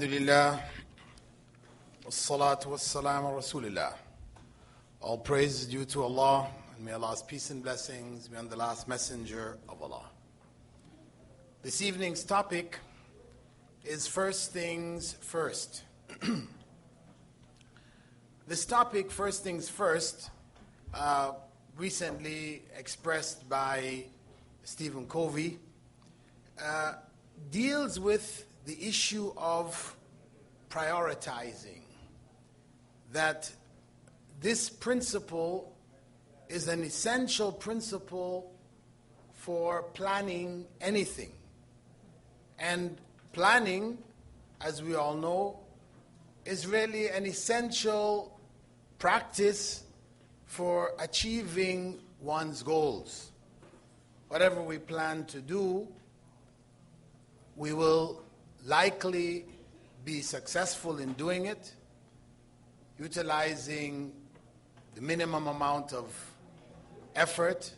Alhamdulillah, wassalatu wassalamu ala Rasulillah. All praise is due to Allah, and may Allah's peace and blessings be on the last messenger of Allah. This evening's topic is first things first. This topic, first things first, recently expressed by Stephen Covey, deals with the issue of prioritizing. That this principle is an essential principle for planning anything. And planning, as we all know, is really an essential practice for achieving one's goals. Whatever we plan to do, we will likely be successful in doing it, utilizing the minimum amount of effort,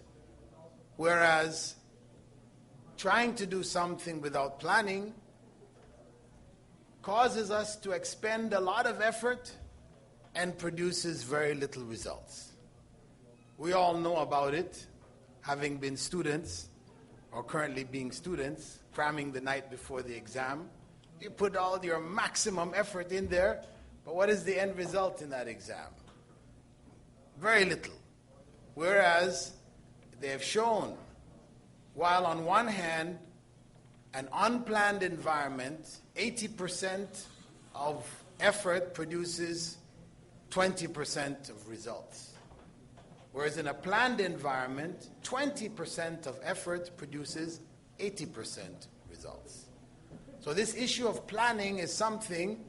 whereas trying to do something without planning causes us to expend a lot of effort and produces very little results. We all know about it, having been students or currently being students, cramming the night before the exam. You put all your maximum effort in there, but what is the end result in that exam? Very little. Whereas they have shown, while on one hand, an unplanned environment, 80% of effort produces 20% of results. Whereas in a planned environment, 20% of effort produces 80% results. So this issue of planning is something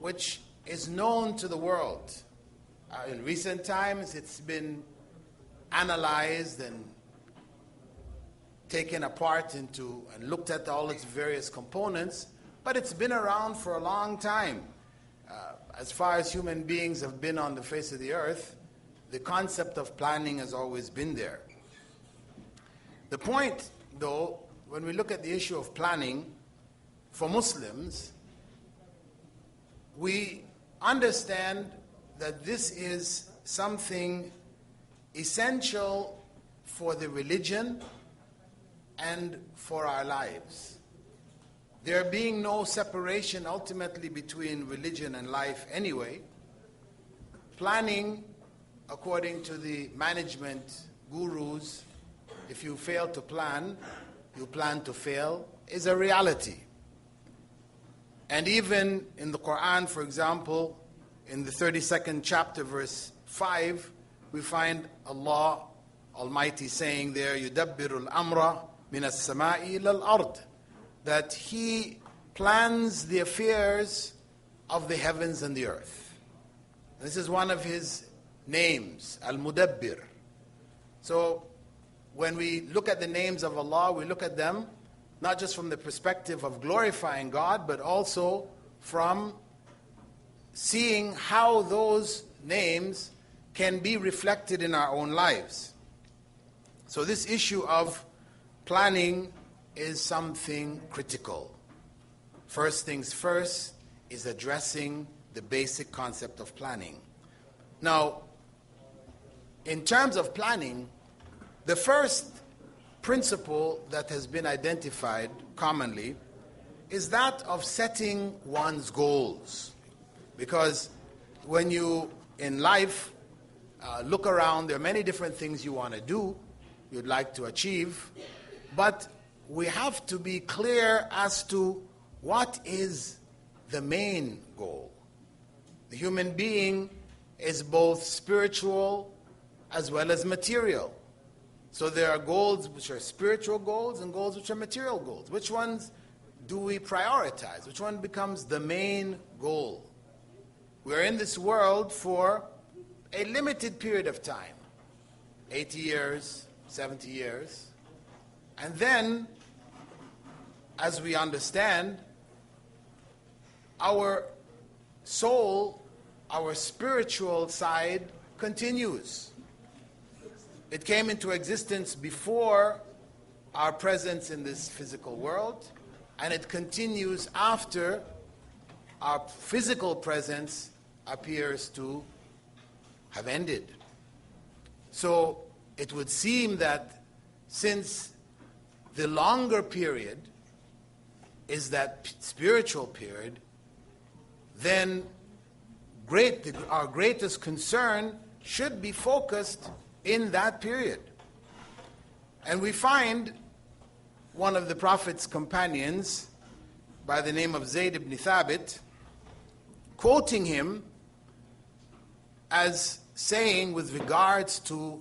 which is known to the world. In recent times, it's been analyzed and taken apart into and looked at all its various components, but it's been around for a long time. As far as human beings have been on the face of the earth, the concept of planning has always been there. The point, though, when we look at the issue of planning, for Muslims, we understand that this is something essential for the religion and for our lives. There being no separation ultimately between religion and life anyway, planning, according to the management gurus, if you fail to plan, you plan to fail, is a reality. And even in the Quran, for example, in the 32nd chapter, verse 5, we find Allah Almighty saying there, يُدَبِّرُ الْأَمْرَ مِنَ السَّمَاءِ إِلَى الْأَرْضِ, that He plans the affairs of the heavens and the earth. This is one of His names, Al-Mudabbir. So when we look at the names of Allah, we look at them not just from the perspective of glorifying God, but also from seeing how those names can be reflected in our own lives. So this issue of planning is something critical. First things first is addressing the basic concept of planning. Now, in terms of planning, the first principle that has been identified commonly is that of setting one's goals. Because when you, in life, look around, there are many different things you want to do, you'd like to achieve, but we have to be clear as to what is the main goal. The human being is both spiritual as well as material. So there are goals which are spiritual goals and goals which are material goals. Which ones do we prioritize? Which one becomes the main goal? We're in this world for a limited period of time, 80 years, 70 years. And then, as we understand, our soul, our spiritual side continues. It came into existence before our presence in this physical world, and it continues after our physical presence appears to have ended. So it would seem that since the longer period is that spiritual period, then our greatest concern should be focused in that period. And we find one of the Prophet's companions by the name of Zayd ibn Thabit quoting him as saying, with regards to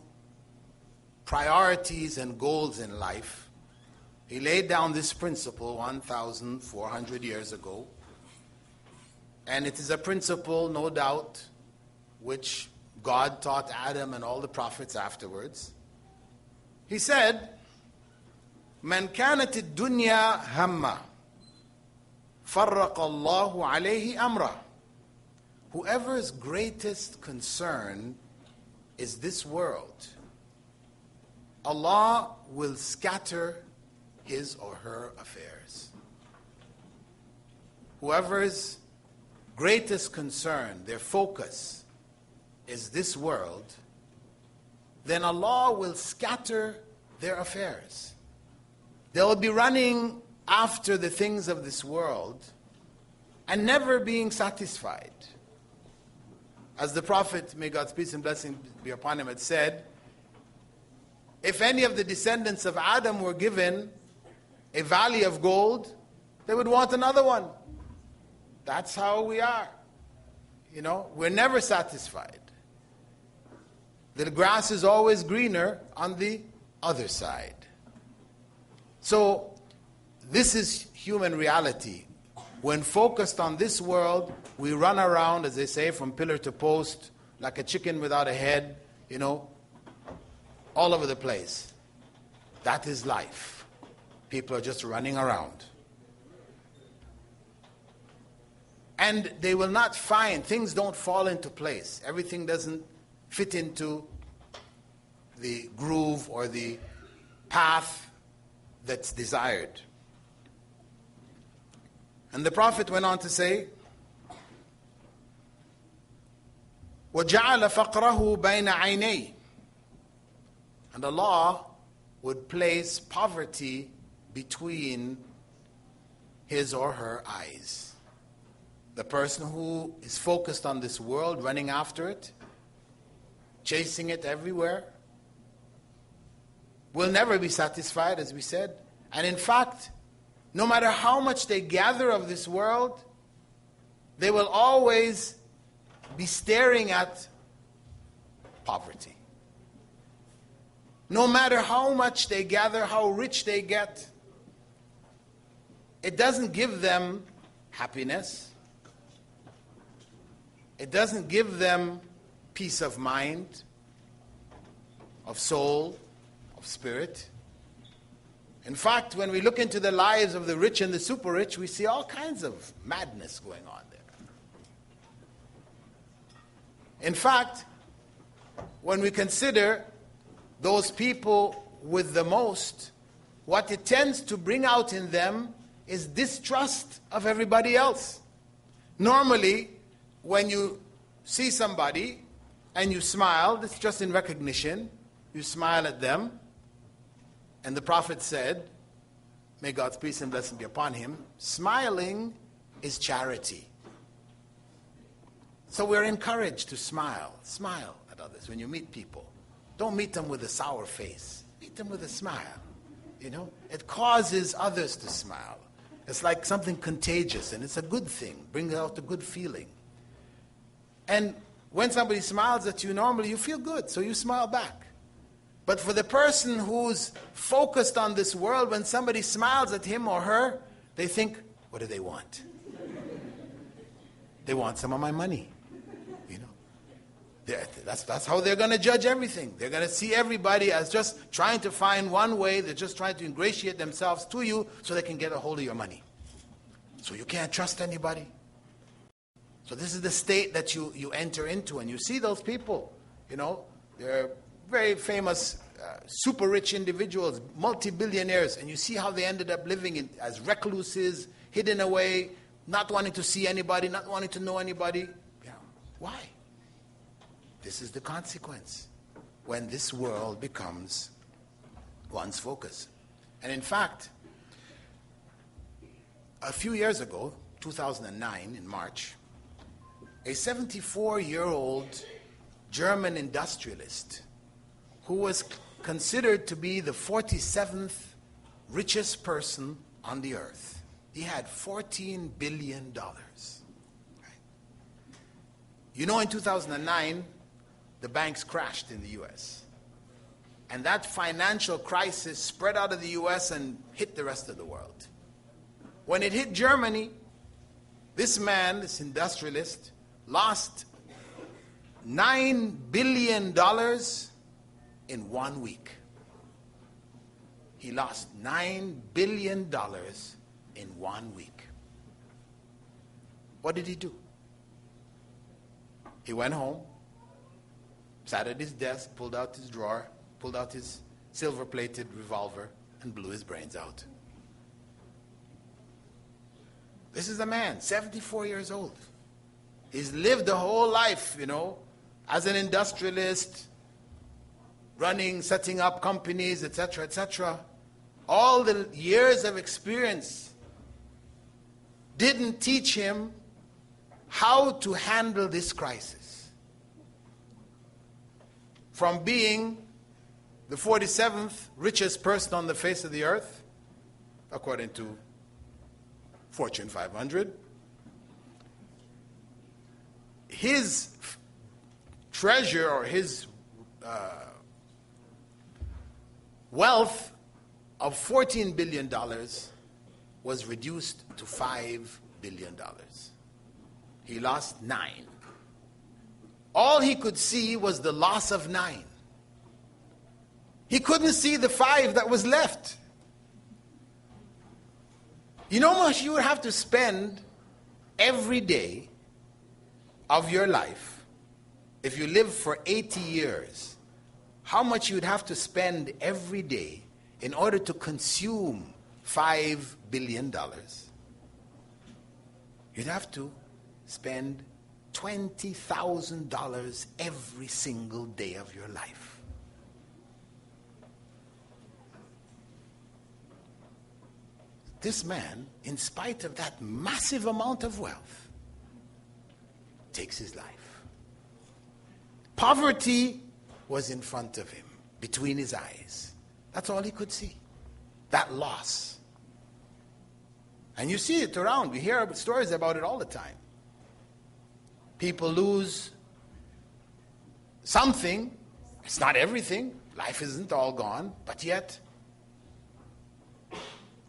priorities and goals in life, he laid down this principle 1,400 years ago. And it is a principle, no doubt, which God taught Adam and all the prophets afterwards. He said, "Man kanat ad-dunya hamma, farraqa Allahu alayhi amra." Whoever's greatest concern is this world, Allah will scatter his or her affairs. Whoever's greatest concern, their focus, is this world, then Allah will scatter their affairs. They'll be running after the things of this world and never being satisfied. As the Prophet, may God's peace and blessing be upon him, had said, if any of the descendants of Adam were given a valley of gold, they would want another one. That's how we are. You know, we're never satisfied. The grass is always greener on the other side. So, this is human reality. When focused on this world, we run around, as they say, from pillar to post, like a chicken without a head, you know, all over the place. That is life. People are just running around. And they will not find, things don't fall into place. Everything doesn't fit into the groove or the path that's desired. And the Prophet went on to say, وَجَعَلَ فَقْرَهُ بَيْنَ عَيْنَيْهِ. And Allah would place poverty between his or her eyes. The person who is focused on this world, running after it, chasing it everywhere, will never be satisfied, as we said. And in fact, no matter how much they gather of this world, they will always be staring at poverty. No matter how much they gather, how rich they get, it doesn't give them happiness. It doesn't give them peace of mind, of soul, of spirit. In fact, when we look into the lives of the rich and the super rich, we see all kinds of madness going on there. In fact, when we consider those people with the most, what it tends to bring out in them is distrust of everybody else. Normally, when you see somebody and you smile, it's just in recognition, you smile at them. And the Prophet said, may God's peace and blessing be upon him, smiling is charity. So we're encouraged to smile. Smile at others when you meet people. Don't meet them with a sour face. Meet them with a smile. You know, it causes others to smile. It's like something contagious, and it's a good thing. Brings out a good feeling. And when somebody smiles at you, normally you feel good, so you smile back. But for the person who's focused on this world, when somebody smiles at him or her, they think, what do they want? They want some of my money. You know, that's how they're going to judge everything. They're going to see everybody as just trying to find one way. They're just trying to ingratiate themselves to you so they can get a hold of your money. So you can't trust anybody. So this is the state that you enter into, and you see those people, you know, they're very famous, super rich individuals, multi-billionaires, and you see how they ended up living as recluses, hidden away, not wanting to see anybody, not wanting to know anybody. Yeah. Why? This is the consequence when this world becomes one's focus. And in fact, a few years ago, 2009 in March, a 74-year-old German industrialist who was considered to be the 47th richest person on the earth. He had $14 billion. You know, in 2009, the banks crashed in the U.S. And that financial crisis spread out of the U.S. and hit the rest of the world. When it hit Germany, this man, this industrialist, lost $9 billion in 1 week. He lost $9 billion in 1 week. What did he do? He went home, sat at his desk, pulled out his drawer, pulled out his silver-plated revolver, and blew his brains out. This is a man, 74 years old. He's lived a whole life, as an industrialist, running, setting up companies, etc., etc. All the years of experience didn't teach him how to handle this crisis. From being the 47th richest person on the face of the earth, according to Fortune 500, his treasure or his wealth of $14 billion was reduced to $5 billion. He lost 9. All he could see was the loss of 9. He couldn't see the 5 that was left. You know how much you would have to spend every day of your life if you live for 80 years? How much you would have to spend every day in order to consume $5 billion? You'd have to spend $20,000 every single day of your life. This man, in spite of that massive amount of wealth, takes his life. Poverty was in front of him, between his eyes. That's all he could see. That loss. And you see it around. We hear stories about it all the time. People lose something. It's not everything. Life isn't all gone. But yet,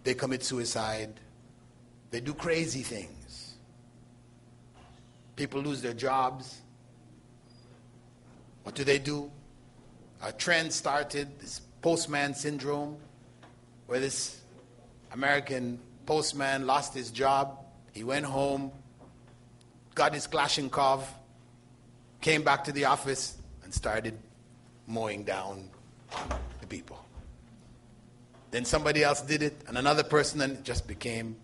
they commit suicide. They do crazy things. People lose their jobs. What do? A trend started, this postman syndrome, where this American postman lost his job. He went home, got his Kalashnikov, came back to the office, and started mowing down the people. Then somebody else did it, and another person, and it just became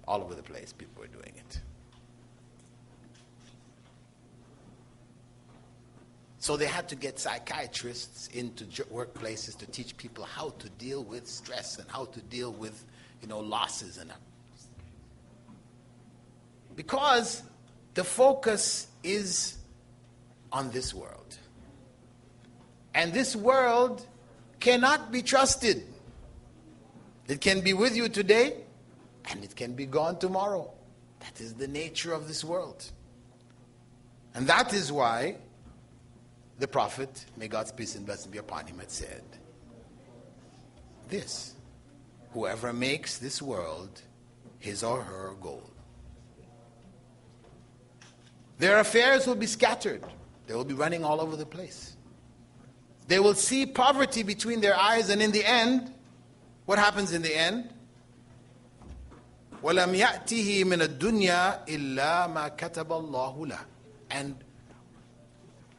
all over the place. People were doing it. So they had to get psychiatrists into workplaces to teach people how to deal with stress and how to deal with, losses. Because the focus is on this world. And this world cannot be trusted. It can be with you today, and it can be gone tomorrow. That is the nature of this world. And that is why the Prophet, may God's peace and blessing be upon him, had said this: whoever makes this world his or her goal, their affairs will be scattered. They will be running all over the place. They will see poverty between their eyes, and in the end, what happens in the end? وَلَمْ يَأْتِهِ مِنَ الدُّنْيَا إِلَّا مَا كَتَبَ اللَّهُ لَهُ. And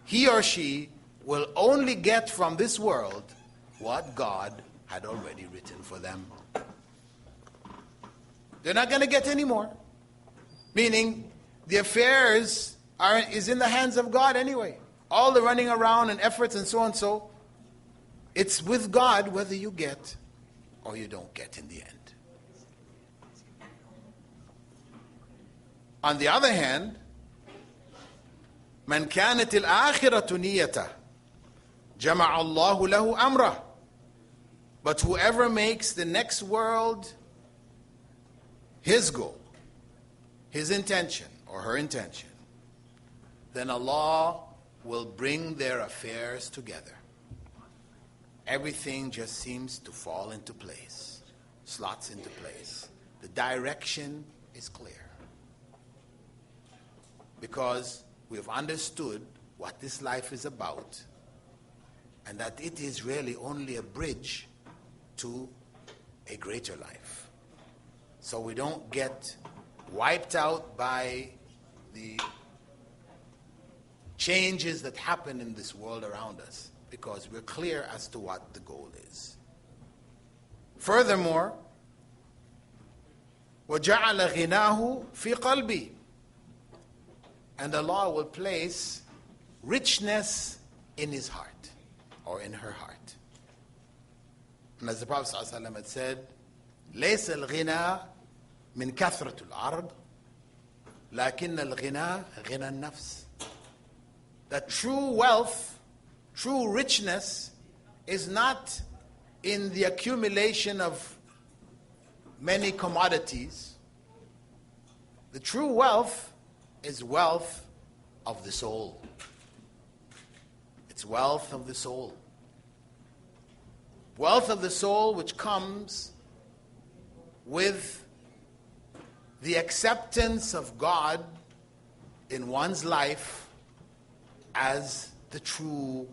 he or she will only get from this world what God had already written for them. They're not going to get any more. Meaning, the affairs is in the hands of God anyway. All the running around and efforts and so on, so it's with God whether you get or you don't get in the end. On the other hand, من كانت الآخرة نيته جمع الله له أمره. But whoever makes the next world his goal, his intention or her intention, then Allah will bring their affairs together. Everything just seems to fall into place, slots into place. The direction is clear. Because we have understood what this life is about, and that it is really only a bridge to a greater life. So we don't get wiped out by the changes that happen in this world around us, because we're clear as to what the goal is. Furthermore, وَجَعَلَ غِنَاهُ فِي قَلْبِي. And Allah will place richness in his heart, or in her heart. And as the Prophet ﷺ had said, لَيْسَ الْغِنَى مِنْ كَثْرَةُ الْعَرْضِ لَكِنَّ الْغِنَى غِنَى النَّفْسِ. That true wealth, true richness is not in the accumulation of many commodities. The true wealth is wealth of the soul. It's wealth of the soul. Wealth of the soul which comes with the acceptance of God in one's life as the true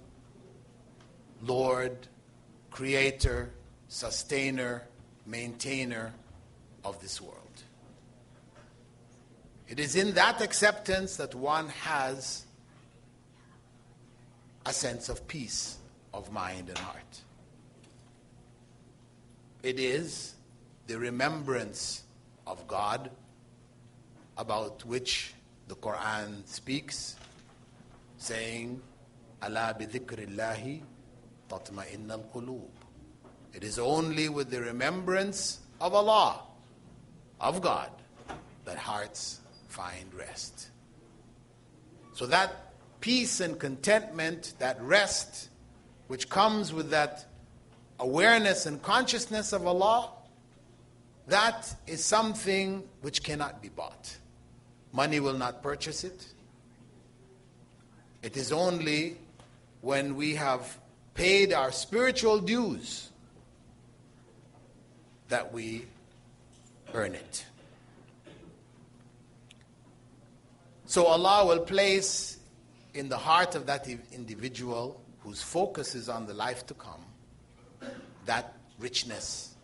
Lord, creator, sustainer, maintainer of this world. It is in that acceptance that one has a sense of peace of mind and heart. It is the remembrance of God about which the Quran speaks, saying, "Ala bi dhikrillahi tatma'inna al-qulub." It is only with the remembrance of Allah, of God, that hearts find rest. So that peace and contentment, that rest, which comes with that awareness and consciousness of Allah, that is something which cannot be bought. Money will not purchase it. It is only when we have paid our spiritual dues that we earn it. So Allah will place in the heart of that individual whose focus is on the life to come, that richness,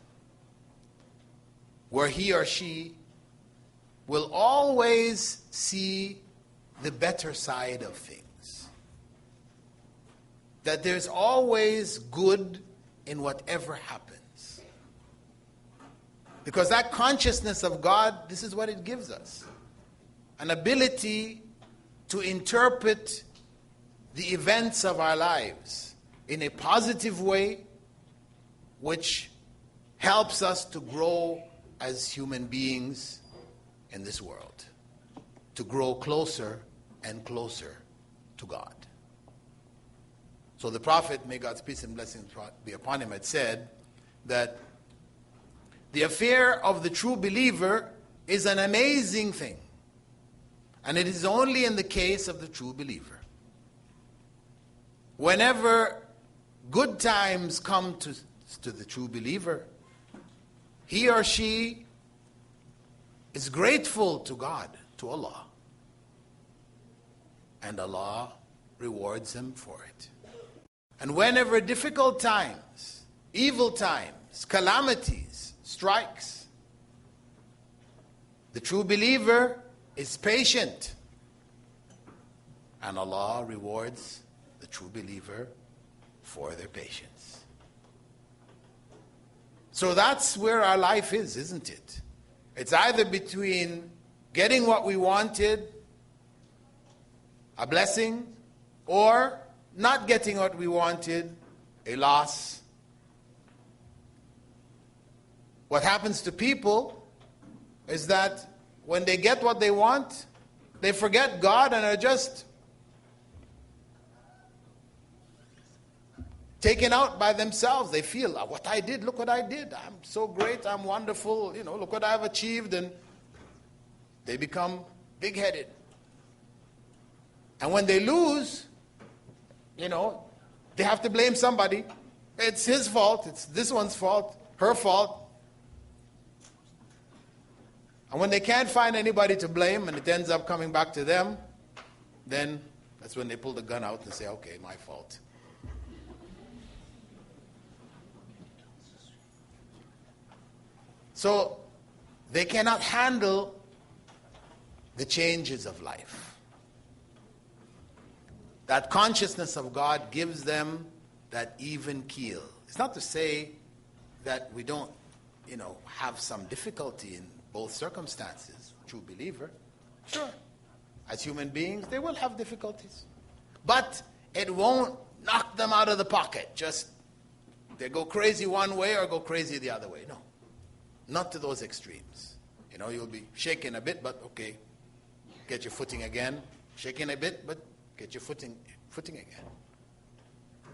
where he or she will always see the better side of things. That there's always good in whatever happens. Because that consciousness of God, this is what it gives us. An ability to interpret the events of our lives in a positive way, which helps us to grow as human beings in this world, to grow closer and closer to God. So the Prophet, may God's peace and blessings be upon him, had said that the affair of the true believer is an amazing thing. And it is only in the case of the true believer. Whenever good times come to the true believer, he or she is grateful to God, to Allah. And Allah rewards him for it. And whenever difficult times, evil times, calamities strikes, the true believer is patient, and Allah rewards the true believer for their patience. So that's where our life is, isn't it? It's either between getting what we wanted, a blessing, or not getting what we wanted, a loss. What happens to people is that when they get what they want, they forget God and are just taken out by themselves. They feel, what I did, look what I did. I'm so great, I'm wonderful, look what I've achieved. And they become big-headed. And when they lose, they have to blame somebody. It's his fault, it's this one's fault, her fault. And when they can't find anybody to blame and it ends up coming back to them, then that's when they pull the gun out and say, okay, my fault. So they cannot handle the changes of life. That consciousness of God gives them that even keel. It's not to say that we don't, have some difficulty in both circumstances. True believer, sure. As human beings, they will have difficulties. But it won't knock them out of the pocket. Just they go crazy one way or go crazy the other way. No. Not to those extremes. You'll be shaking a bit, but okay, get your footing again. Shaking a bit, but get your footing again.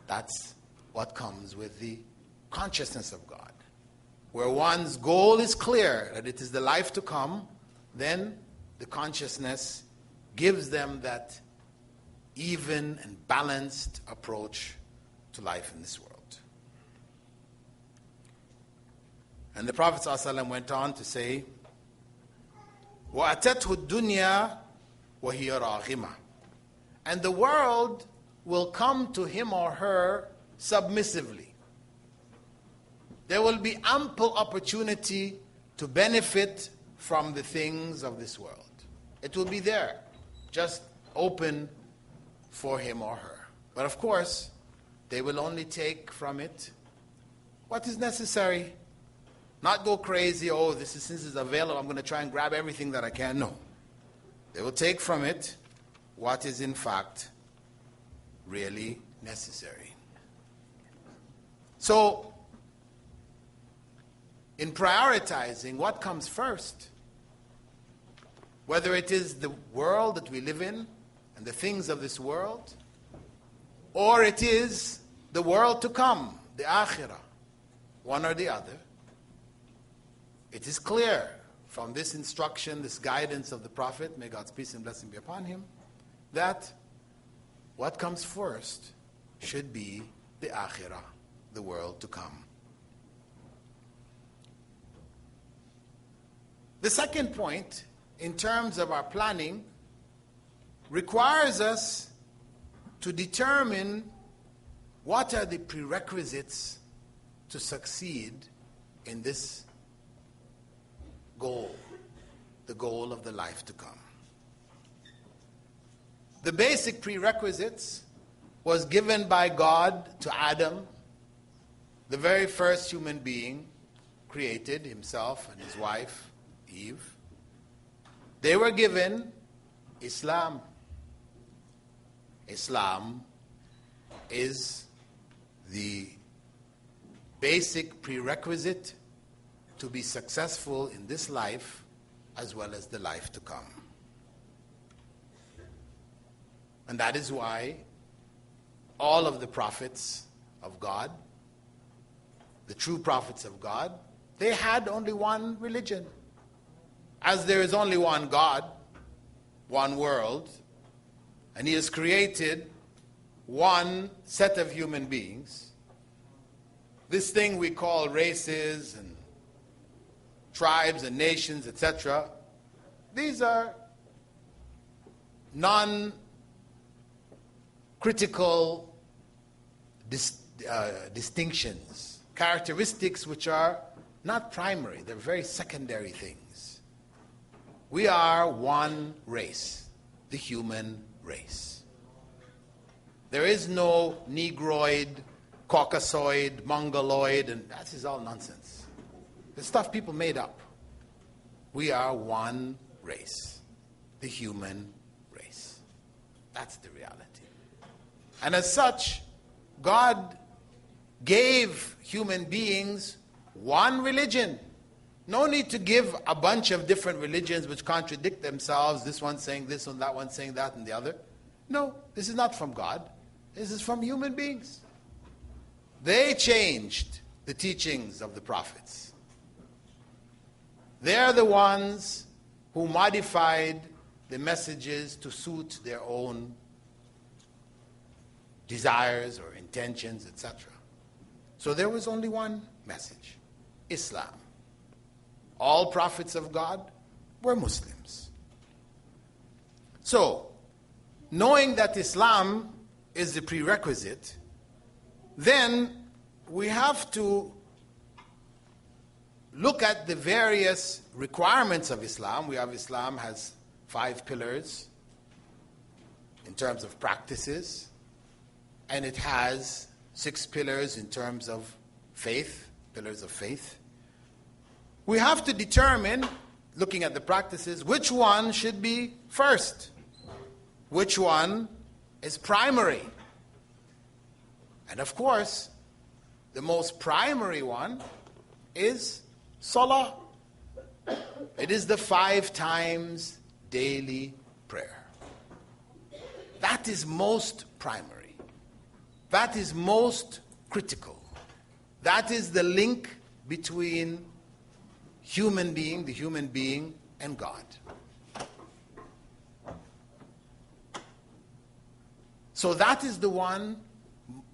That's what comes with the consciousness of God. Where one's goal is clear, that it is the life to come, then the consciousness gives them that even and balanced approach to life in this world. And the Prophet ﷺ went on to say, وَأَتَتْهُ الدُّنْيَا وَهِيَ رَاغِمَةٌ. And the world will come to him or her submissively. There will be ample opportunity to benefit from the things of this world. It will be there, just open for him or her. But of course, they will only take from it what is necessary. Not go crazy, since it's available, I'm going to try and grab everything that I can. No. They will take from it what is in fact really necessary. So, in prioritizing what comes first, whether it is the world that we live in and the things of this world, or it is the world to come, the akhirah, one or the other, it is clear from this instruction, this guidance of the Prophet, may God's peace and blessing be upon him, that what comes first should be the akhirah, the world to come. The second point, in terms of our planning, requires us to determine what are the prerequisites to succeed in this goal, the goal of the life to come. The basic prerequisites was given by God to Adam, the very first human being created, himself and his wife, Eve. They were given Islam. Islam is the basic prerequisite to be successful in this life as well as the life to come. And that is why all of the prophets of God, the true prophets of God, they had only one religion. As there is only one God, one world, and He has created one set of human beings, this thing we call races and tribes and nations, etc., these are non-critical distinctions, characteristics which are not primary, they're very secondary things. We are one race, the human race. There is no Negroid, Caucasoid, Mongoloid, and that is all nonsense. The stuff people made up. We are one race. The human race. That's the reality. And as such, God gave human beings one religion. No need to give a bunch of different religions which contradict themselves, this one saying this and that one saying that and the other. No, this is not from God. This is from human beings. They changed the teachings of the prophets. They're the ones who modified the messages to suit their own desires or intentions, etc. So there was only one message: Islam. All prophets of God were Muslims. So, knowing that Islam is the prerequisite, then we have to look at the various requirements of Islam. Islam has 5 pillars in terms of practices, and it has 6 pillars in terms of faith, pillars of faith. We have to determine, looking at the practices, which one should be first, which one is primary. And of course, the most primary one is Salah. It is the 5 times daily prayer. That is most primary. That is most critical. That is the link between the human being, and God. So that is the one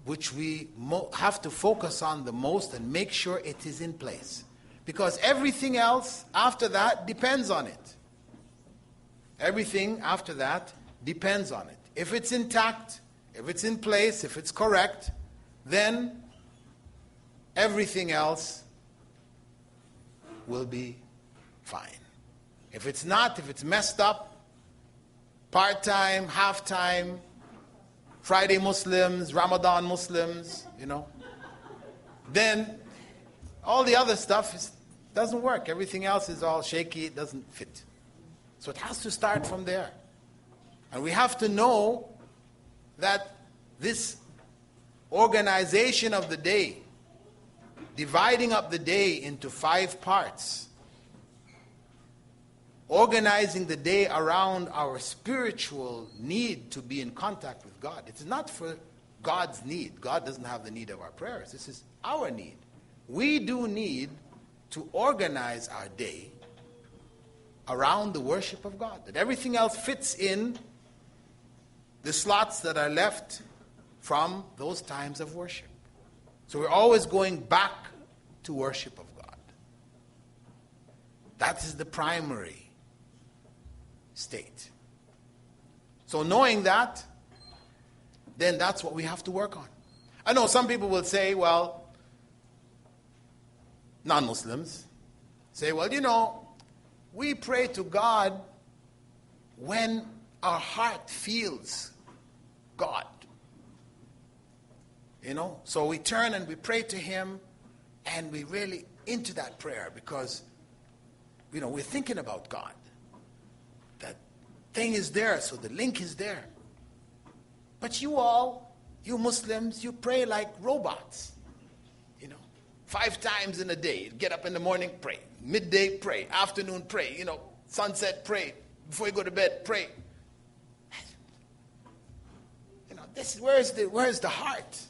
which we have to focus on the most and make sure it is in place. Because everything else after that depends on it. Everything after that depends on it. If it's intact, if it's in place, if it's correct, then everything else will be fine. If it's not, if it's messed up, part-time, half-time, Friday Muslims, Ramadan Muslims, then all the other stuff doesn't work. Everything else is all shaky, it doesn't fit. So it has to start from there. And we have to know that this organization of the day, dividing up the day into 5 parts, organizing the day around our spiritual need to be in contact with God. It's not for God's need. God doesn't have the need of our prayers. This is our need. We do need to organize our day around the worship of God, that everything else fits in the slots that are left from those times of worship. So we're always going back to worship of God. That is the primary state. So knowing that, then that's what we have to work on. I know some people will say, well, non-Muslims say, well, we pray to God when our heart feels God. So we turn and we pray to Him, and we really into that prayer because, we're thinking about God. That thing is there, so the link is there. But you Muslims, you pray like robots. 5 times in a day. You get up in the morning, pray. Midday, pray. Afternoon, pray. Sunset, pray. Before you go to bed, pray. Where's the heart?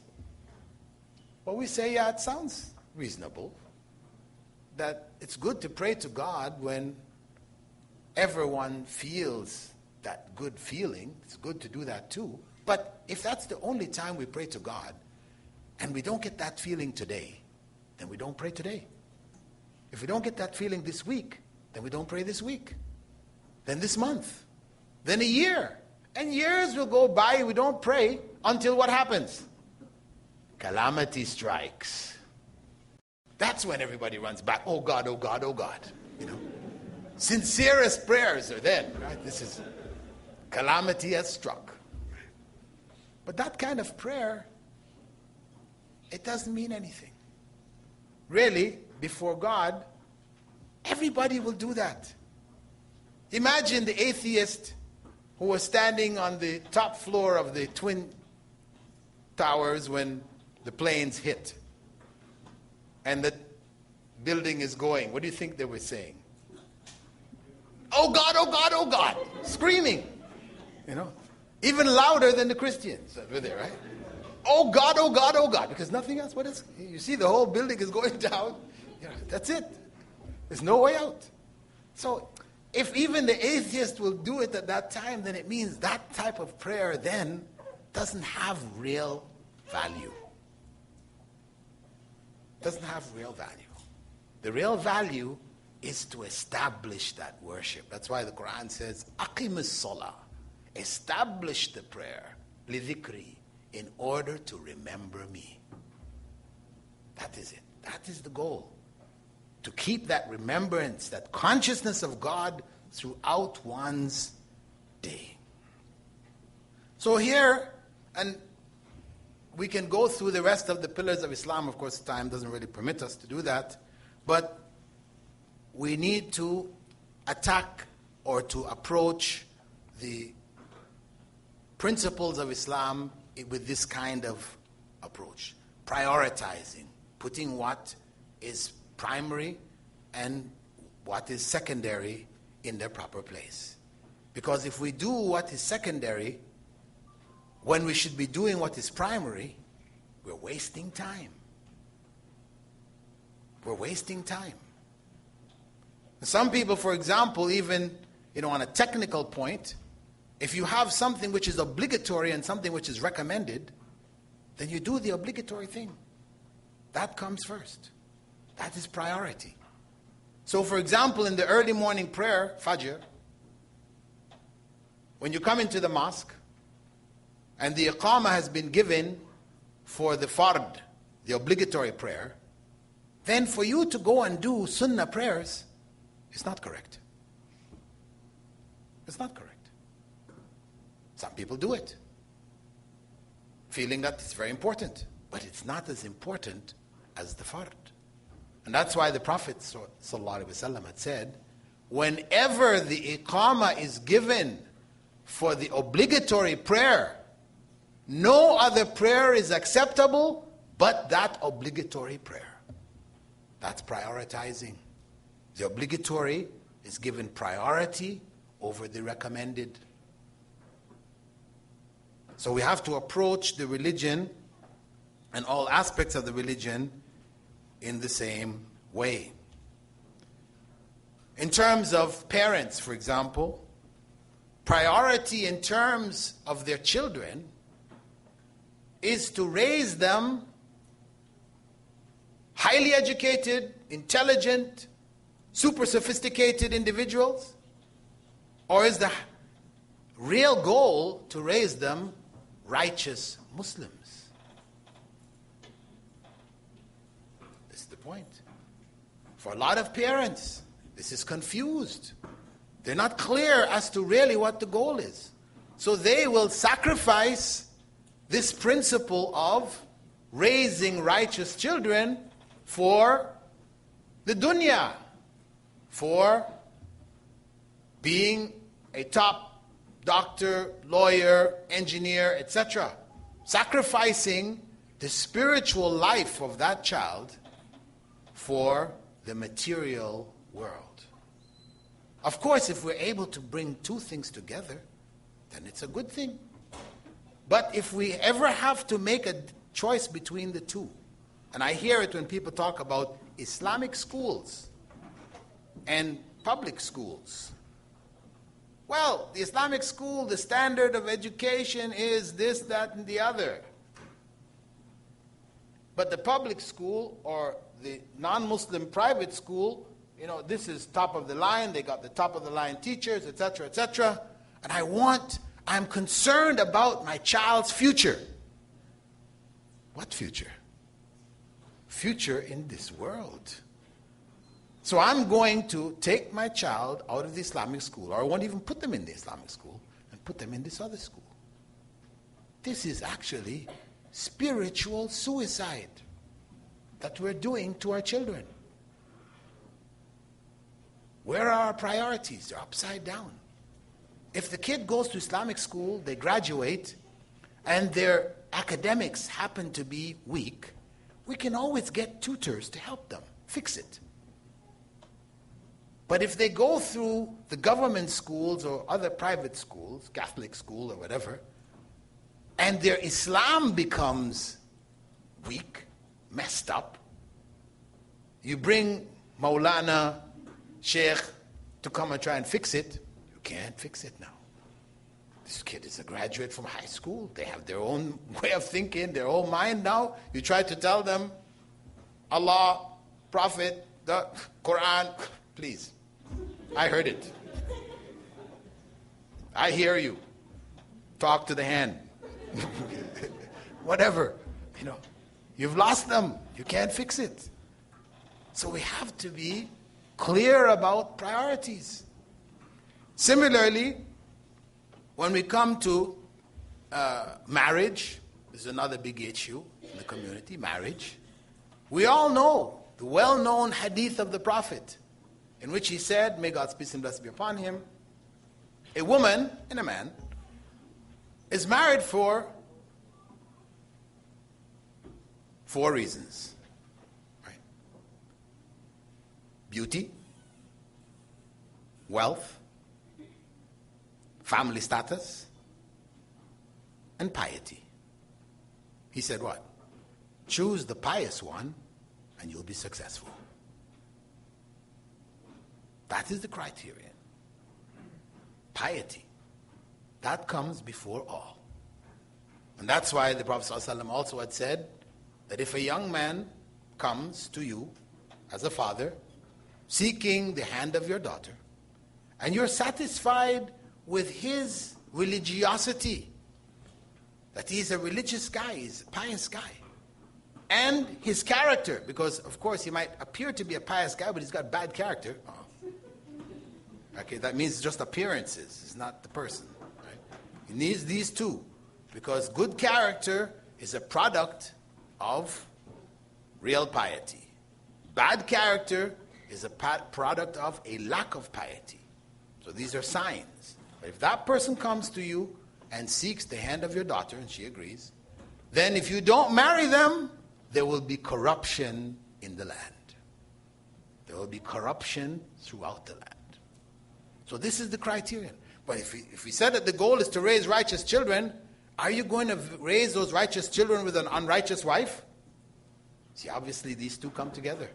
Well, we say, yeah, it sounds reasonable. That it's good to pray to God when everyone feels that good feeling. It's good to do that too. But if that's the only time we pray to God, and we don't get that feeling today, then we don't pray today. If we don't get that feeling this week, then we don't pray this week. Then this month. Then a year. And years will go by, we don't pray until what happens? Calamity strikes. That's when everybody runs back. Oh God, oh God, oh God. Sincerest prayers are then, right? This is calamity has struck. But that kind of prayer, it doesn't mean anything. Really, before God, everybody will do that. Imagine the atheist who was standing on the top floor of the Twin Towers when the planes hit and the building is going. What do you think they were saying? Oh God, oh God, oh God, screaming, even louder than the Christians that were there, right? Oh God, oh God, oh God, because nothing else. What is? You see, the whole building is going down. That's it. There's no way out. So, if even the atheist will do it at that time, then it means that type of prayer then doesn't have real value. Doesn't have real value. The real value is to establish that worship. That's why the Quran says, "Aqim as-salah." Establish the prayer, lidhikri, in order to remember me. That is it. That is the goal. To keep that remembrance, that consciousness of God throughout one's day. So here, and we can go through the rest of the pillars of Islam. Of course, time doesn't really permit us to do that. But we need to attack or to approach the principles of Islam with this kind of approach. Prioritizing, putting what is primary and what is secondary in their proper place. Because if we do what is secondary when we should be doing what is primary, we're wasting time. We're wasting time. Some people, for example, even on a technical point, if you have something which is obligatory and something which is recommended, then you do the obligatory thing. That comes first. That is priority. So, for example, in the early morning prayer, Fajr, when you come into the mosque and the Iqamah has been given for the Fard, the obligatory prayer, then for you to go and do Sunnah prayers is not correct. It's not correct. Some people do it, feeling that it's very important, but it's not as important as the Fard. And that's why the Prophet ﷺ had said, whenever the Iqamah is given for the obligatory prayer, no other prayer is acceptable but that obligatory prayer. That's prioritizing. The obligatory is given priority over the recommended. So we have to approach the religion and all aspects of the religion in the same way. In terms of parents, for example, priority in terms of their children is to raise them highly educated, intelligent, super sophisticated individuals? Or is the real goal to raise them righteous Muslims? This is the point. For a lot of parents, this is confused. They're not clear as to really what the goal is. So they will sacrifice this principle of raising righteous children for the dunya, for being a top doctor, lawyer, engineer, etc. Sacrificing the spiritual life of that child for the material world. Of course, if we're able to bring two things together, then it's a good thing. But if we ever have to make a choice between the two, and I hear it when people talk about Islamic schools and public schools. Well, the Islamic school, the standard of education is this, that, and the other. But the public school or the non-Muslim private school, this is top of the line. They got the top of the line teachers, etc., etc. And I'm concerned about my child's future. What future? Future in this world. So I'm going to take my child out of the Islamic school, or I won't even put them in the Islamic school, and put them in this other school. This is actually spiritual suicide that we're doing to our children. Where are our priorities? They're upside down. If the kid goes to Islamic school, they graduate, and their academics happen to be weak, we can always get tutors to help them fix it. But if they go through the government schools or other private schools, Catholic school or whatever, and their Islam becomes weak, messed up, you bring Maulana, Sheikh to come and try and fix it, you can't fix it now. This kid is a graduate from high school. They have their own way of thinking, their own mind now. You try to tell them, Allah, Prophet, the Quran, please. I heard it. I hear you. Talk to the hand. Whatever. You've lost them. You can't fix it. So we have to be clear about priorities. Similarly, when we come to marriage, this is another big issue in the community, marriage. We all know the well-known hadith of the Prophet, in which he said, may God's peace and blessing be upon him, a woman and a man is married for 4 reasons. Right? Beauty, wealth, family status, and piety. He said what? Choose the pious one and you'll be successful. That is the criterion. Piety. That comes before all. And that's why the Prophet ﷺ also had said that if a young man comes to you as a father, seeking the hand of your daughter, and you're satisfied with his religiosity, that he's a religious guy, he's a pious guy, and his character, because of course he might appear to be a pious guy, but he's got bad character. Okay, that means just appearances. It's not the person. Right? He needs these two, because good character is a product of real piety. Bad character is a product of a lack of piety. So these are signs. But if that person comes to you and seeks the hand of your daughter, and she agrees, then if you don't marry them, there will be corruption in the land. There will be corruption throughout the land. So this is the criterion. But if we said that the goal is to raise righteous children, are you going to raise those righteous children with an unrighteous wife? See, obviously these two come together.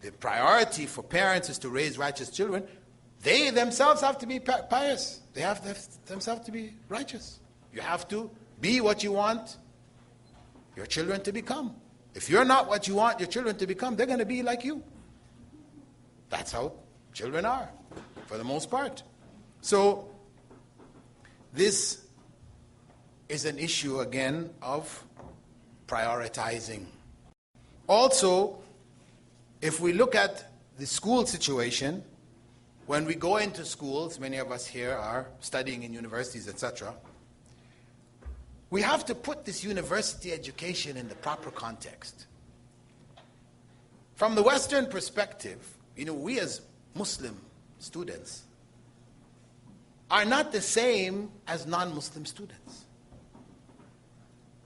The priority for parents is to raise righteous children. They themselves have to be pious. They have themselves to be righteous. You have to be what you want your children to become. If you're not what you want your children to become, they're going to be like you. That's how children are, for the most part. So, this is an issue, again, of prioritizing. Also, if we look at the school situation, when we go into schools, many of us here are studying in universities, etc., we have to put this university education in the proper context. From the Western perspective, we as Muslim students are not the same as non-Muslim students.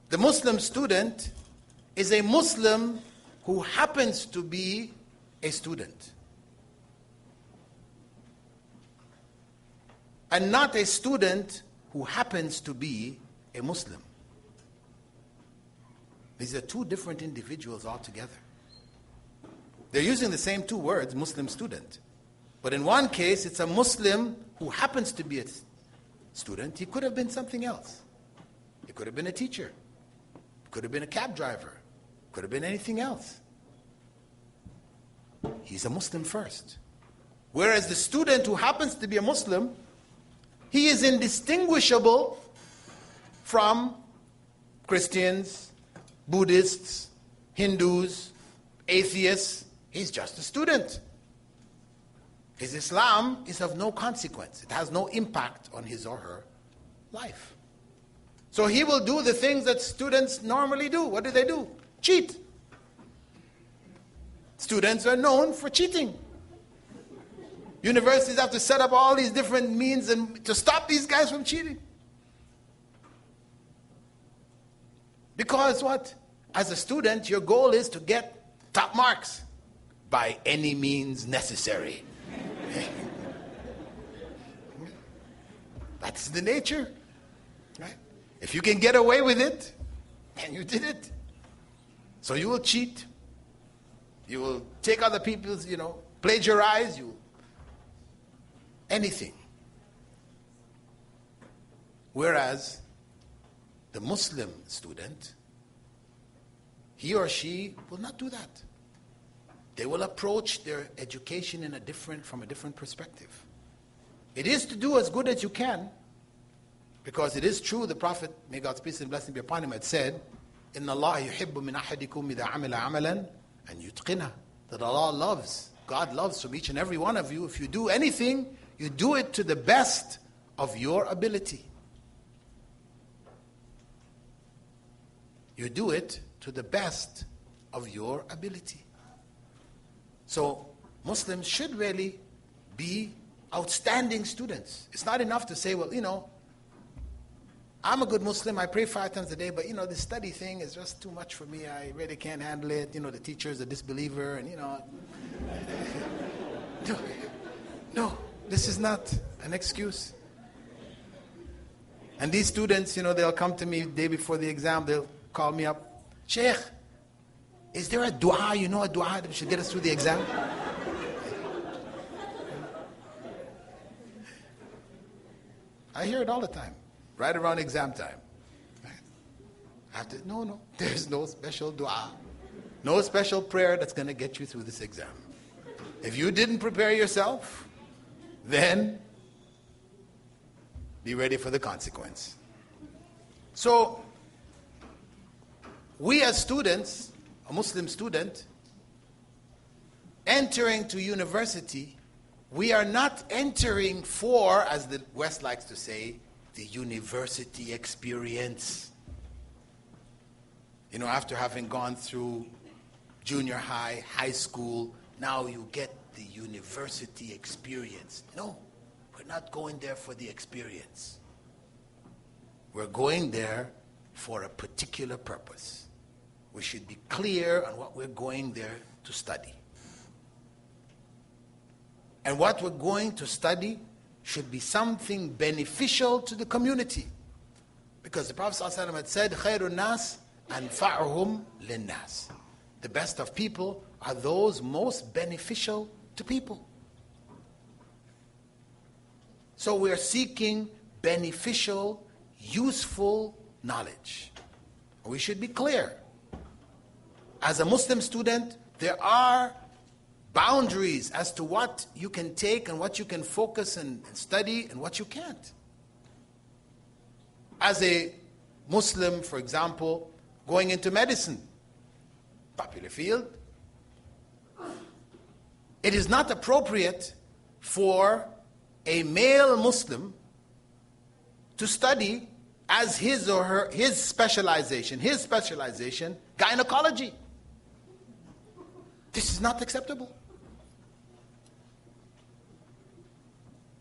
The Muslim student is a Muslim who happens to be a student, and not a student who happens to be a Muslim. These are two different individuals altogether. They're using the same two words, Muslim student. But in one case, it's a Muslim who happens to be a student. He could have been something else. He could have been a teacher. Could have been a cab driver. Could have been anything else. He's a Muslim first. Whereas the student who happens to be a Muslim, he is indistinguishable from Christians, Buddhists, Hindus, atheists. He's just a student. His Islam is of no consequence. It has no impact on his or her life. So he will do the things that students normally do. What do? Cheat. Students are known for cheating. Universities have to set up all these different means to stop these guys from cheating. Because what? As a student, your goal is to get top marks by any means necessary. That's the nature. Right? If you can get away with it, then you did it. So you will cheat. You will take other people's, plagiarize. Anything. Whereas the Muslim student, he or she will not do that. They will approach their education from a different perspective. It is to do as good as you can, because it is true, the Prophet, may God's peace and blessing be upon him, had said, إِنَّ اللَّهَ يُحِبُّ مِنْ أَحَدِكُمْ إِذَا عَمِلَ عَمَلًا أَنْ يُتْقِنَهُ. That God loves from each and every one of you. If you do anything, you do it to the best of your ability. You do it to the best of your ability. So Muslims should really be outstanding students. It's not enough to say, well, I'm a good Muslim, I pray 5 times a day, but the study thing is just too much for me. I really can't handle it. The teacher is a disbeliever, and No, this is not an excuse. And these students, they'll come to me the day before the exam, they'll call me up, Sheikh, is there a dua, a dua that should get us through the exam? I hear it all the time, right around exam time. No, there's no special dua, no special prayer that's going to get you through this exam. If you didn't prepare yourself, then be ready for the consequence. So, we as students, a Muslim student, entering to university, we are not entering for, as the West likes to say, the university experience. After having gone through junior high, high school, now you get the university experience. No, we're not going there for the experience. We're going there for a particular purpose. We should be clear on what we're going there to study. And what we're going to study should be something beneficial to the community. Because the Prophet ﷺ had said, خَيْرُ النَّاسِ أَنْفَعُهُمْ لِلنَّاسِ. The best of people are those most beneficial to people. So we are seeking beneficial, useful knowledge. We should be clear. As a Muslim student, there are boundaries as to what you can take and what you can focus and study and what you can't. As a Muslim, for example, going into medicine, popular field, it is not appropriate for a male Muslim to study as his specialization, gynecology. This is not acceptable.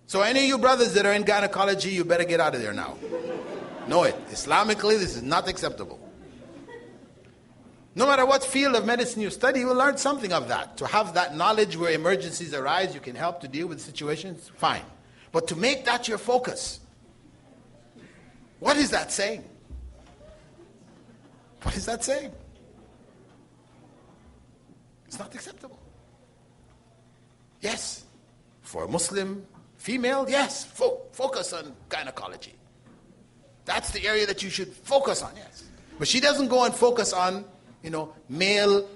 So any of you brothers that are in gynecology, you better get out of there now. Know it. Islamically, this is not acceptable. No matter what field of medicine you study, you will learn something of that. To have that knowledge where emergencies arise, you can help to deal with situations, fine. But to make that your focus, what is that saying? What is that saying? It's not acceptable. Yes, for a Muslim female, yes, focus on gynecology. That's the area that you should focus on, yes. But she doesn't go and focus on, male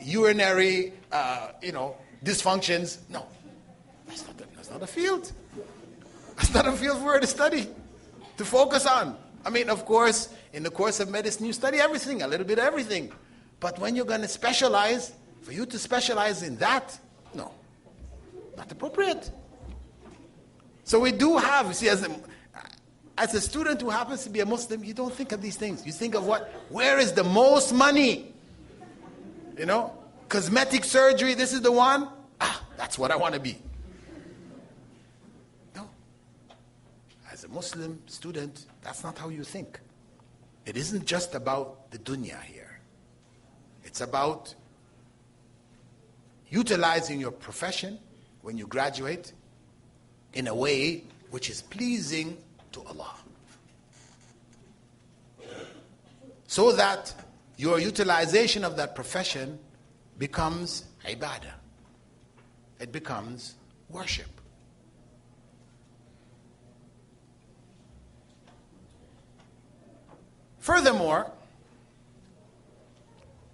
urinary, dysfunctions. No, that's not a field. That's not a field for her to study, to focus on. I mean, of course, in the course of medicine, you study everything, a little bit of everything. But when you're going to specialize, for you to specialize in that, no, not appropriate. So we do have, you see, as a student who happens to be a Muslim, you don't think of these things. You think of where is the most money? cosmetic surgery, this is the one. That's what I want to be. No. As a Muslim student, that's not how you think. It isn't just about the dunya here. It's about utilizing your profession when you graduate in a way which is pleasing to Allah. So that your utilization of that profession becomes ibadah. It becomes worship. Furthermore,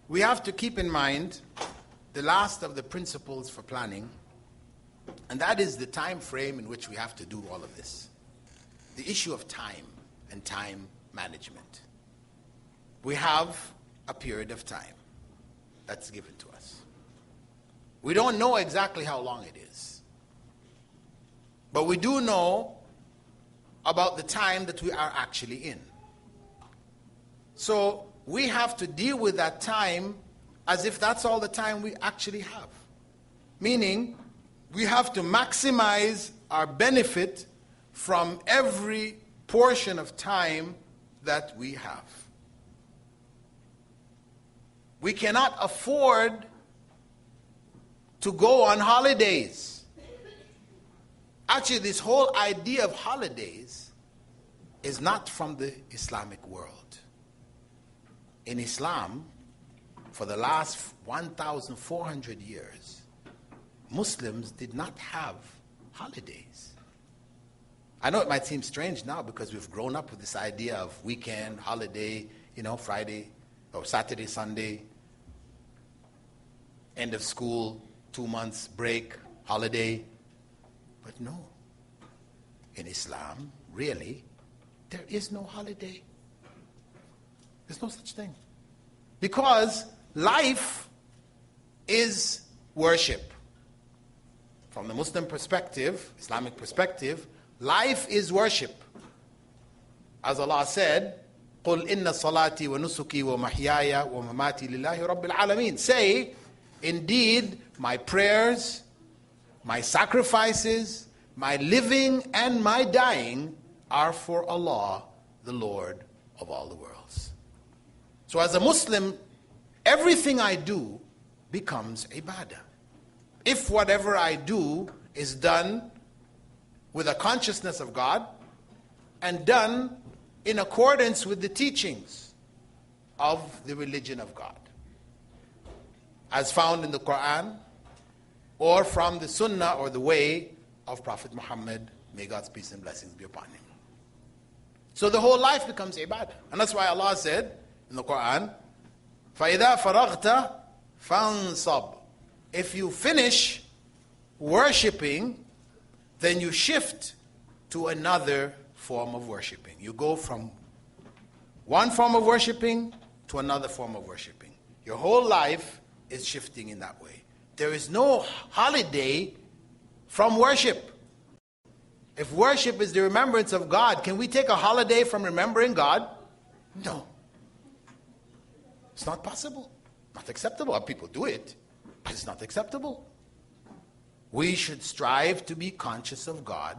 we have to keep in mind the last of the principles for planning, and that is the time frame in which we have to do all of this. The issue of time and time management. We have a period of time that's given to us. We don't know exactly how long it is, but we do know about the time that we are actually in. So we have to deal with that time as if that's all the time we actually have. Meaning, we have to maximize our benefit from every portion of time that we have. We cannot afford to go on holidays. Actually, this whole idea of holidays is not from the Islamic world. In Islam, for the last 1,400 years, Muslims did not have holidays. I know it might seem strange now because we've grown up with this idea of weekend, holiday, Friday or Saturday, Sunday, end of school, 2 months break, holiday. But no, in Islam, really, there is no holiday. There's no such thing. Because life is worship. From the Muslim perspective, Islamic perspective, life is worship. As Allah said, قُلْ إِنَّ صَلَاتِي وَنُسُكِي وَمَحْيَايَ وَمَمَاتِي لِلَّهِ رَبِّ الْعَالَمِينَ. Say, indeed, my prayers, my sacrifices, my living and my dying are for Allah, the Lord of all the worlds. So as a Muslim, everything I do becomes ibadah. If whatever I do is done with a consciousness of God and done in accordance with the teachings of the religion of God, as found in the Quran or from the Sunnah or the way of Prophet Muhammad, may God's peace and blessings be upon him. So the whole life becomes ibadah. And that's why Allah said in the Quran, فَإِذَا فَرَغْتَ فَانْصَبْ. If you finish worshipping, then you shift to another form of worshipping. You go from one form of worshipping to another form of worshipping. Your whole life is shifting in that way. There is no holiday from worship. If worship is the remembrance of God, can we take a holiday from remembering God? No. It's not possible. Not acceptable. People do it, but it's not acceptable. We should strive to be conscious of God.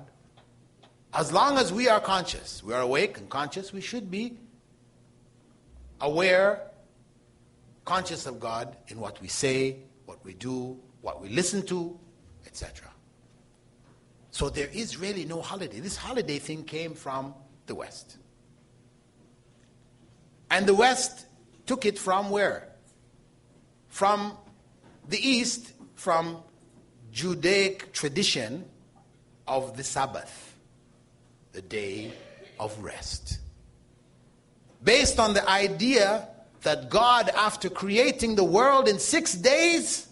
As long as we are conscious, we are awake and conscious, we should be aware, conscious of God in what we say, what we do, what we listen to, etc. So there is really no holiday. This holiday thing came from the West. And the West took it from where? From the East, from Judaic tradition of the Sabbath, the day of rest. Based on the idea that God, after creating the world in 6 days,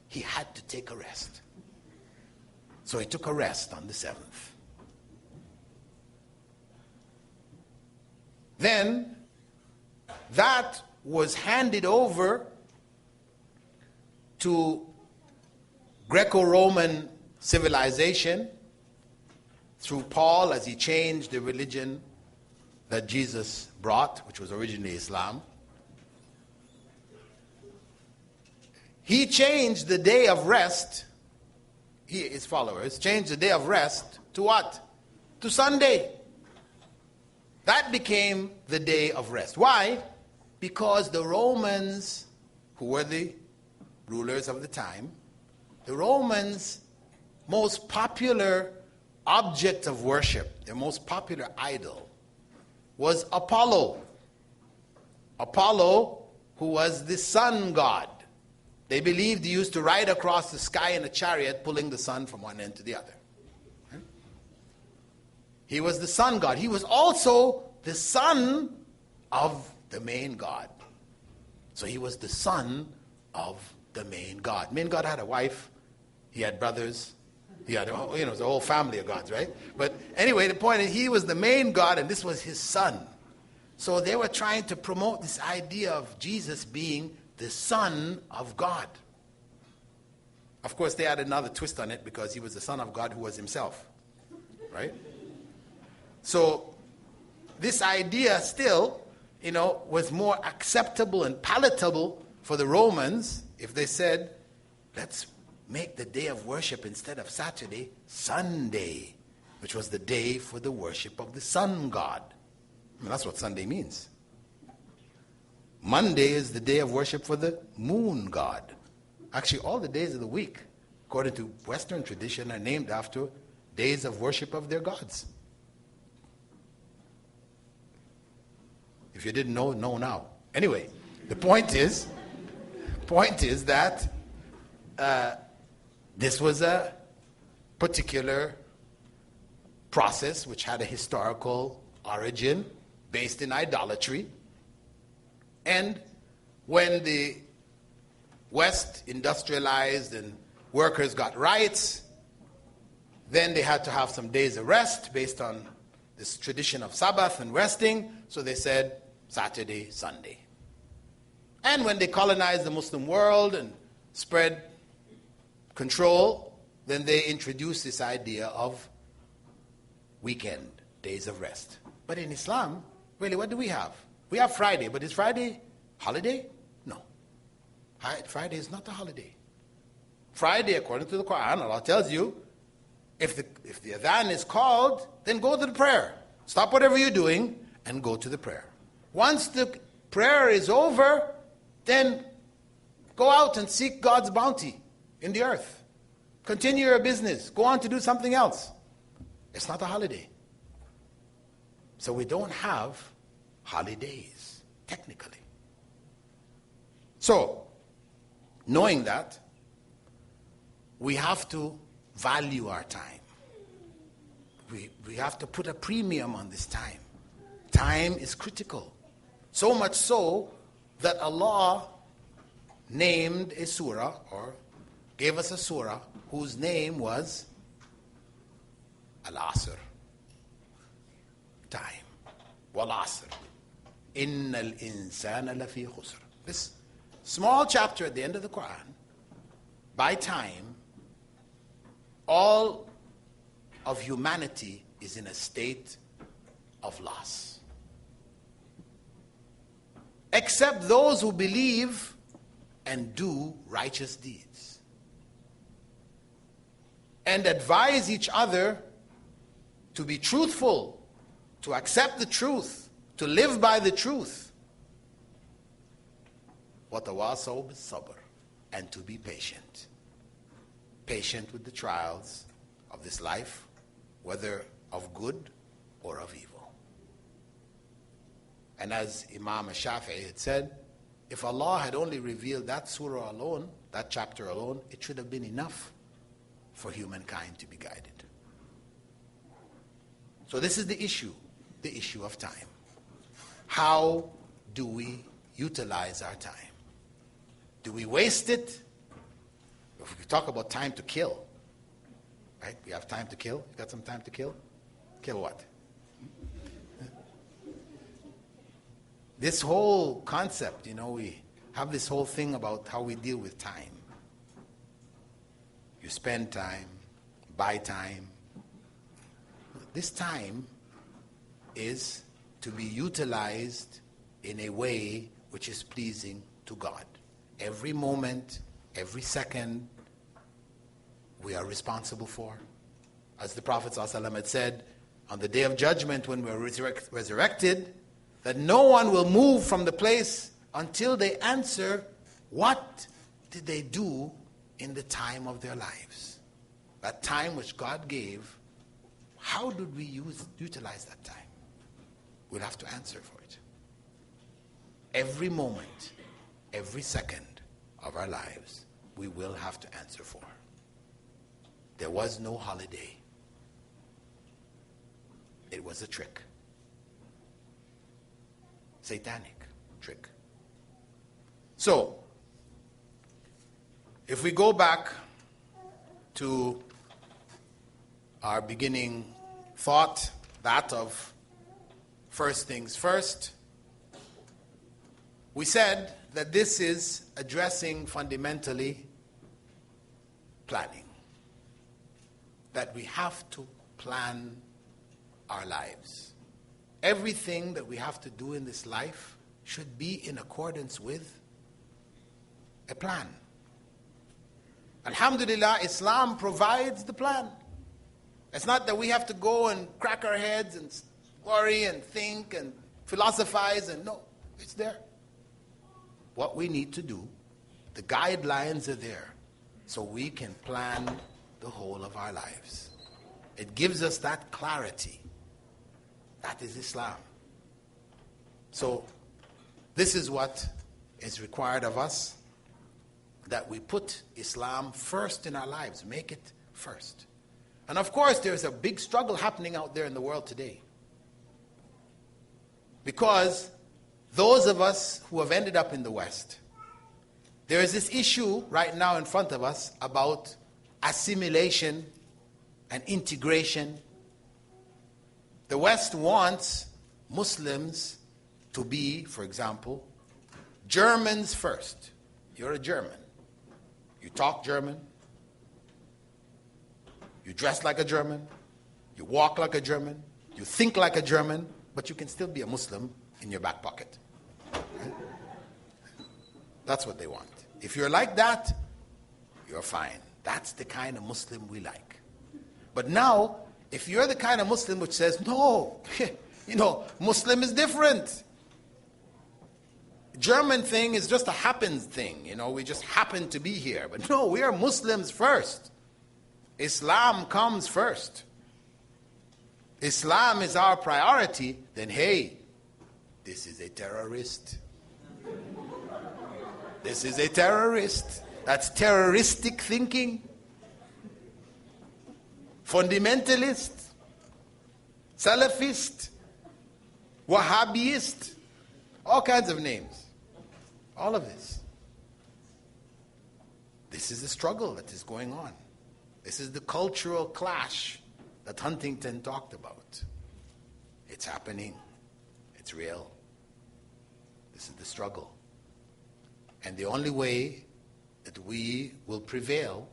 he had to take a rest. So he took a rest on the 7th. Then, that was handed over to Greco-Roman civilization through Paul as he changed the religion that Jesus brought, which was originally Islam. he changed the day of rest, his followers changed the day of rest to what? To Sunday. That became the day of rest. Why? Because the Romans, who were the rulers of the time, the Romans' most popular object of worship, their most popular idol, was Apollo. Apollo, who was the sun god. They believed he used to ride across the sky in a chariot, pulling the sun from one end to the other. He was the sun god. He was also the son of the main god. So he was the son of the main god. Main god had a wife. He had brothers. He had, the whole family of gods, right? But anyway, the point is he was the main god and this was his son. So they were trying to promote this idea of Jesus being the Son of God. Of course, they had another twist on it because he was the Son of God who was himself, right? So this idea still, was more acceptable and palatable for the Romans if they said, let's make the day of worship instead of Saturday, Sunday, which was the day for the worship of the sun god. That's what Sunday means. Monday is the day of worship for the moon god. Actually, all the days of the week, according to Western tradition, are named after days of worship of their gods. If you didn't know now. Anyway, the point is that this was a particular process which had a historical origin based in idolatry. And when the West industrialized and workers got rights, then they had to have some days of rest based on this tradition of Sabbath and resting. So they said Saturday, Sunday. And when they colonized the Muslim world and spread control, then they introduced this idea of weekend, days of rest. But in Islam, really, what do we have? We have Friday, but is Friday holiday? No. Friday is not a holiday. Friday, according to the Quran, Allah tells you, if the adhan is called, then go to the prayer. Stop whatever you're doing and go to the prayer. Once the prayer is over, then go out and seek God's bounty in the earth. Continue your business. Go on to do something else. It's not a holiday. So we don't have holidays, technically. So, knowing that, we have to value our time. We have to put a premium on this time. Time is critical. So much so that Allah named a surah, or gave us a surah, whose name was Al-Asr. Time. Wal-Asr. Innal insana lafi khusr. This small chapter at the end of the Quran, by time, all of humanity is in a state of loss. Except those who believe and do righteous deeds. And advise each other to be truthful, to accept the truth, to live by the truth. وَتَوَاصَوْا بِالصَّبْرِ, and to be patient. Patient with the trials of this life, whether of good or of evil. And as Imam Shafi'i had said, if Allah had only revealed that surah alone, that chapter alone, it should have been enough for humankind to be guided. So this is the issue of time. How do we utilize our time? Do we waste it? If we talk about time to kill, right? We have time to kill. You got some time to kill? Kill what? This whole concept, we have this whole thing about how we deal with time. You spend time, buy time. This time is to be utilized in a way which is pleasing to God. Every moment every second we are responsible for. As the Prophet ﷺ had said, on the day of judgment when we're resurrected, that no one will move from the place until they answer, what did they do in the time of their lives? That time which God gave, how did we utilize that time? We'll have to answer for it. Every moment, every second of our lives, we will have to answer for. There was no holiday. It was a trick. Satanic trick. So, if we go back to our beginning thought, that of first things first, we said that this is addressing fundamentally planning. That we have to plan our lives. Everything that we have to do in this life should be in accordance with a plan. Alhamdulillah, Islam provides the plan. It's not that we have to go and crack our heads and worry and think and philosophize, and no, it's there. What we need to do, the guidelines are there so we can plan the whole of our lives. It gives us that clarity. That is Islam. So this is what is required of us, that we put Islam first in our lives, make it first. And of course, there's a big struggle happening out there in the world today. Because those of us who have ended up in the West, there is this issue right now in front of us about assimilation and integration. The West wants Muslims to be, for example, Germans first. You're a German. You talk German. You dress like a German. You walk like a German. You think like a German, but you can still be a Muslim in your back pocket. That's what they want. If you're like that, you're fine. That's the kind of Muslim we like. But now, if you're the kind of Muslim which says, no, Muslim is different. German thing is just a happens thing. We just happen to be here. But no, we are Muslims first. Islam comes first. Islam is our priority. Then, hey, this is a terrorist. This is a terrorist. That's terroristic thinking. Fundamentalist. Salafist. Wahhabist. All kinds of names. All of this. This is the struggle that is going on. This is the cultural clash that Huntington talked about. It's happening. It's real. This is the struggle. And the only way that we will prevail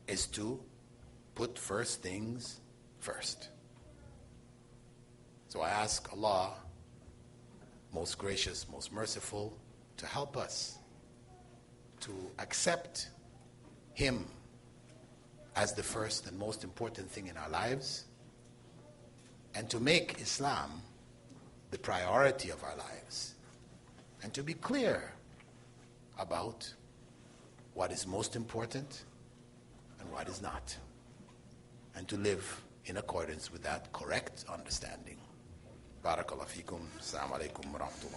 is to put first things first. So I ask Allah, most gracious, most merciful, to help us to accept Him as the first and most important thing in our lives, and to make Islam the priority of our lives, and to be clear about what is most important and what is not, and to live in accordance with that correct understanding. Barakallahu feekum. Assalamu alaikum wa rahmatullah.